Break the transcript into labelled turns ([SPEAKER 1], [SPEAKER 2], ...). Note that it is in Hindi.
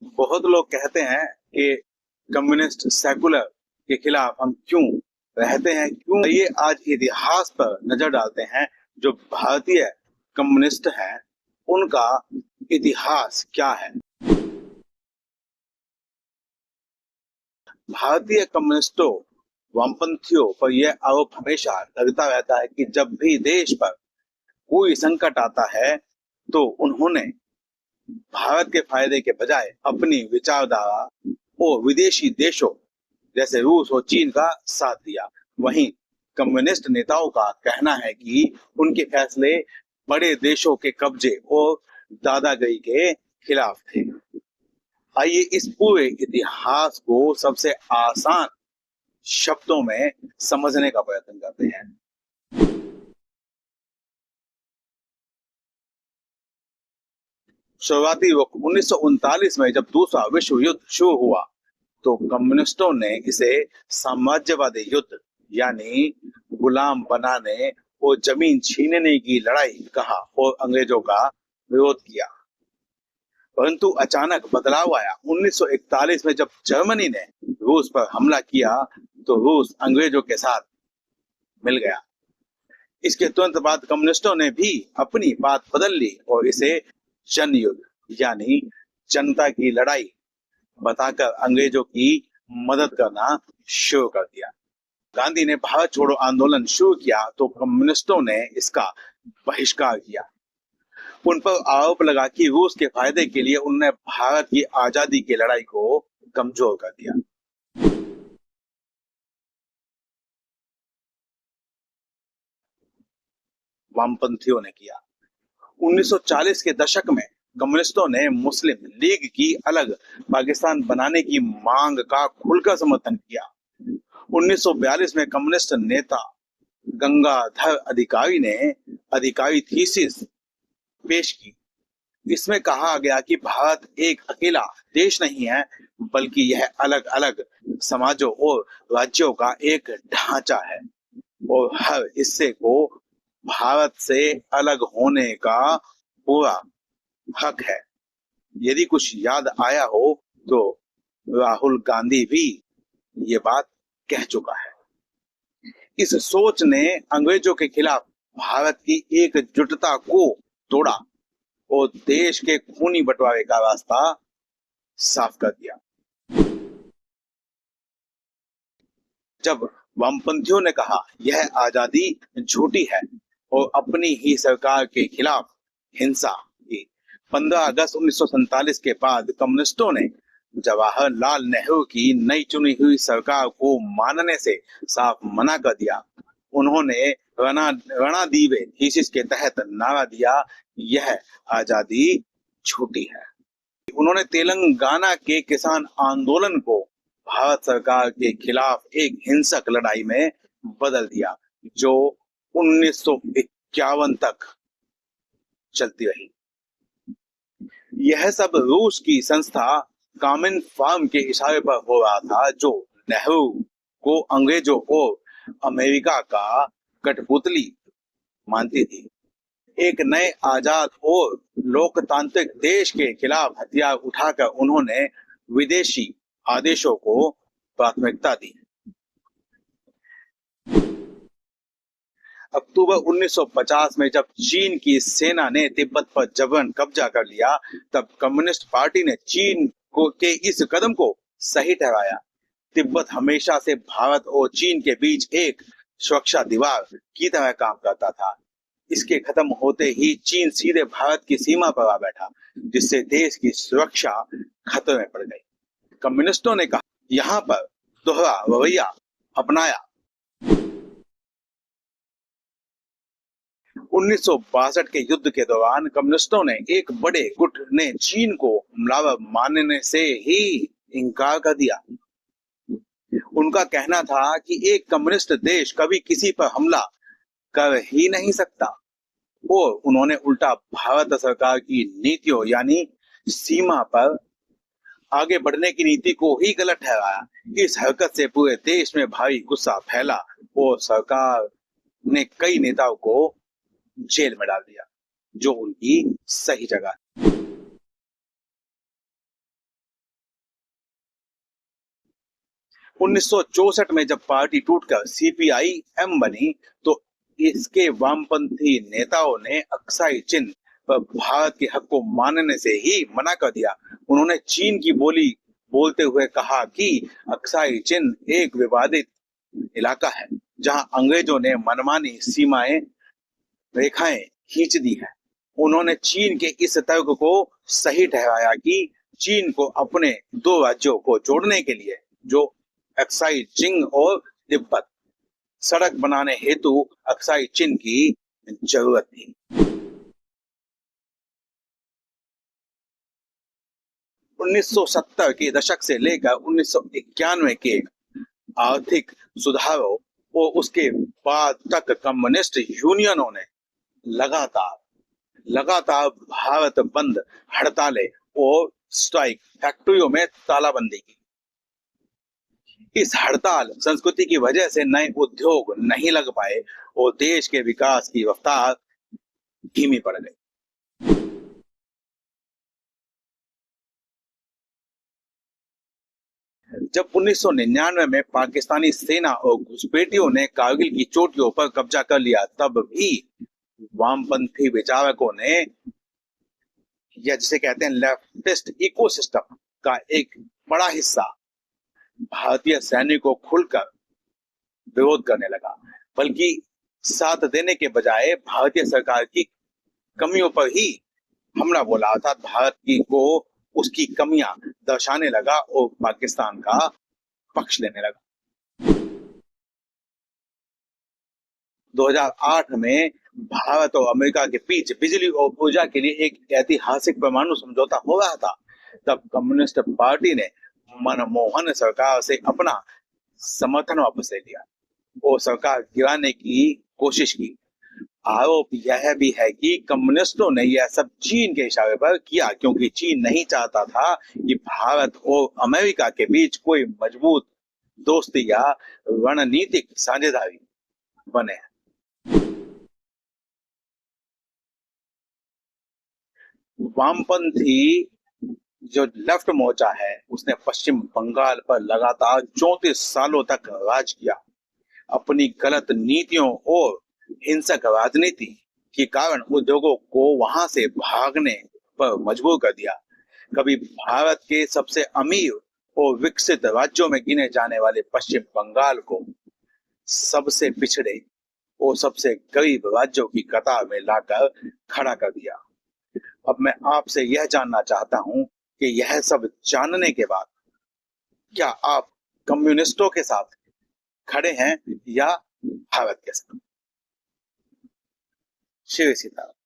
[SPEAKER 1] बहुत लोग कहते हैं कि कम्युनिस्ट सेकुलर के खिलाफ हम क्यों रहते हैं, क्यों? ये आज इतिहास पर नजर डालते हैं। जो भारतीय कम्युनिस्ट हैं उनका इतिहास क्या है। भारतीय कम्युनिस्टों, वामपंथियों पर यह आरोप हमेशा लगता रहता है कि जब भी देश पर कोई संकट आता है तो उन्होंने भारत के फायदे के बजाय अपनी विचारधारा और विदेशी देशों जैसे रूस और चीन का साथ दिया। वहीं कम्युनिस्ट नेताओं का कहना है कि उनके फैसले बड़े देशों के कब्जे और दादागिरी के खिलाफ थे। आइए इस पूरे इतिहास को सबसे आसान शब्दों में समझने का प्रयत्न करते हैं। शुरुआती वक्त 1939 में जब दूसरा विश्व युद्ध शुरू हुआ तो कम्युनिस्टों ने इसे साम्राज्यवादी युद्ध यानी गुलाम बनाने और जमीन छीनने की लड़ाई कहा और अंग्रेजों का विरोध किया। परंतु अचानक बदलाव आया। 1941 में जब जर्मनी ने रूस पर हमला किया तो रूस अंग्रेजों के साथ मिल गया। इसके तुरंत बाद कम्युनिस्टों ने भी अपनी बात बदल ली और इसे जन युद्ध यानी जनता की लड़ाई बताकर अंग्रेजों की मदद करना शुरू कर दिया। गांधी ने भारत छोड़ो आंदोलन शुरू किया तो कम्युनिस्टों ने इसका बहिष्कार किया। उन पर आरोप लगा कि रूस के फायदे के लिए उन्होंने भारत की आजादी की लड़ाई को कमजोर कर दिया। वामपंथियों ने किया। 1940 के दशक में कम्युनिस्टों ने मुस्लिम लीग की अलग पाकिस्तान बनाने की मांग का खुलकर समर्थन किया। 1942 में कम्युनिस्ट नेता गंगाधर अधिकारी ने अधिकारी थीसिस पेश की। इसमें कहा गया कि भारत एक अकेला देश नहीं है बल्कि यह अलग अलग समाजों और राज्यों का एक ढांचा है और हर हिस्से को भारत से अलग होने का पूरा हक है। यदि कुछ याद आया हो तो राहुल गांधी भी ये बात कह चुका है। इस सोच ने अंग्रेजों के खिलाफ भारत की एकजुटता को तोड़ा और देश के खूनी बंटवारे का रास्ता साफ कर दिया। जब वामपंथियों ने कहा यह आजादी झूठी है और अपनी ही सरकार के खिलाफ हिंसा की, 15 अगस्त 1947 के बाद कम्युनिस्टों ने जवाहरलाल नेहरू की नई चुनी हुई सरकार को मानने से साफ मना कर दिया। उन्होंने रणदीवे थीसिस के तहत नारा दिया, यह आजादी झूठी है। उन्होंने तेलंगाना के किसान आंदोलन को भारत सरकार के खिलाफ एक हिंसक लड़ाई में बदल दिया जो 1951 तक चलती रही। यह सब रूस की संस्था कामिन फार्म के इशारे पर हो रहा था जो नेहरू को अंग्रेजों और अमेरिका का कठपुतली मानती थी। एक नए आजाद और लोकतांत्रिक देश के खिलाफ हथियार उठाकर उन्होंने विदेशी आदेशों को प्राथमिकता दी। अक्टूबर 1950 में जब चीन की सेना ने तिब्बत पर जबरन कब्जा कर लिया तब कम्युनिस्ट पार्टी ने चीन को के इस कदम को सही ठहराया। तिब्बत हमेशा से भारत और चीन के बीच एक सुरक्षा दीवार की तरह काम करता था। इसके खत्म होते ही चीन सीधे भारत की सीमा पर आ बैठा जिससे देश की सुरक्षा खतरे में पड़ गई। कम्युनिस्टों ने कहा यहाँ पर दोहरा रवैया अपनाया। 1962 के युद्ध के दौरान कम्युनिस्टों ने एक बड़े गुट ने चीन को हमलावर मानने से ही इनकार कर दिया। उनका कहना था कि एक कम्युनिस्ट देश कभी किसी पर हमला कर ही नहीं सकता और उन्होंने उल्टा भारत सरकार की नीतियों यानी सीमा पर आगे बढ़ने की नीति को ही गलत ठहराया। इस हरकत से पूरे देश में भारी गुस्सा फैला और सरकार ने कई नेताओं को जेल में डाल दिया जो उनकी सही जगह 1964 में जब पार्टी टूटकर सीपीआई-एम बनी, तो इसके वामपंथी नेताओं ने अक्साई चिन पर भारत के हक को मानने से ही मना कर दिया। उन्होंने चीन की बोली बोलते हुए कहा कि अक्साई चिन एक विवादित इलाका है, जहां अंग्रेजों ने मनमानी सीमाएं रेखाएं खींच दी है। उन्होंने चीन के इस तर्क को सही ठहराया कि चीन को अपने दो राज्यों को जोड़ने के लिए, जो अक्साई चिन और तिब्बत, सड़क बनाने हेतु अक्साई चिन की जरूरत थी। 1970 के दशक से लेकर 1991 के आर्थिक सुधारों और उसके बाद तक कम्युनिस्ट यूनियनों ने लगातार भारत बंद, हड़तालें और स्ट्राइक, फैक्ट्रियों में तालाबंदी की। इस हड़ताल संस्कृति की वजह से नए उद्योग नहीं लग पाए और देश के विकास की रफ्तार धीमी पड़ गई। जब 1999 में पाकिस्तानी सेना और घुसपैठियों ने कारगिल की चोटियों पर कब्जा कर लिया, तब भी वामपंथी विचारकों ने, या जिसे कहते हैं लेफ्टिस्ट इकोसिस्टम का एक बड़ा हिस्सा, भारतीय सैनिकों को खुलकर विरोध करने लगा, बल्कि साथ देने के बजाय भारतीय सरकार की कमियों पर ही हमला बोला, अर्थात भारत की को उसकी कमियां दर्शाने लगा और पाकिस्तान का पक्ष लेने लगा। 2008 में भारत और अमेरिका के बीच बिजली और ऊर्जा के लिए एक ऐतिहासिक परमाणु समझौता हो रहा था। तब कम्युनिस्ट पार्टी ने मनमोहन सरकार से अपना समर्थन वापस ले लिया और सरकार गिराने की कोशिश की। आरोप यह भी है कि कम्युनिस्टों ने यह सब चीन के इशारे पर किया, क्योंकि चीन नहीं चाहता था कि भारत और अमेरिका के बीच कोई मजबूत दोस्ती या रणनीतिक साझेदारी बने। वामपंथी जो लेफ्ट मोर्चा है, उसने पश्चिम बंगाल पर लगातार 34 सालों तक राज किया। अपनी गलत नीतियों और हिंसक राजनीति के कारण उद्योगों को वहां से भागने पर मजबूर कर दिया। कभी भारत के सबसे अमीर और विकसित राज्यों में गिने जाने वाले पश्चिम बंगाल को सबसे पिछड़े और सबसे गरीब राज्यों की कतार में लाकर खड़ा कर दिया। अब मैं आपसे यह जानना चाहता हूं कि यह सब जानने के बाद क्या आप कम्युनिस्टों के साथ खड़े हैं या भारत के साथ? श्री सीताराम।